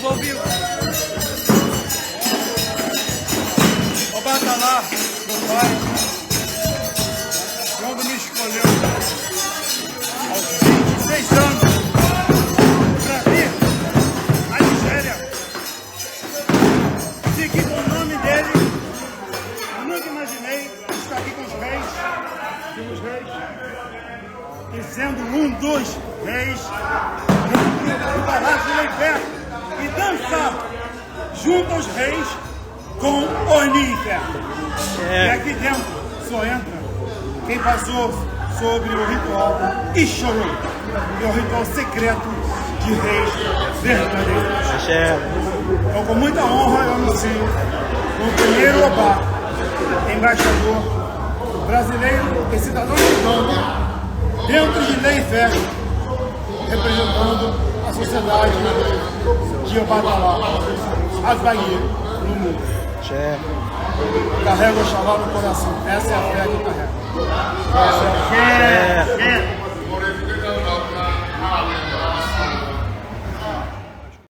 ao vivo. O Batalá, meu pai, quando me escolheu aos 26 anos para vir à Nigéria, fiquei com o nome dele. Eu nunca imaginei estar aqui com os reis, e sendo um dos reis do Palácio de Leifer, e dançar junto aos reis com Onífer. E aqui dentro só entra quem passou sobre o ritual e chorou. E o ritual secreto de reis verdadeiros. Então, com muita honra, eu anuncio o primeiro Obá, embaixador brasileiro e cidadão africano dentro de Leifer, representando a sociedade de Obatalá, as Bahia no mundo. Carrego o Oxalá no coração. Essa é a fé que eu carrego.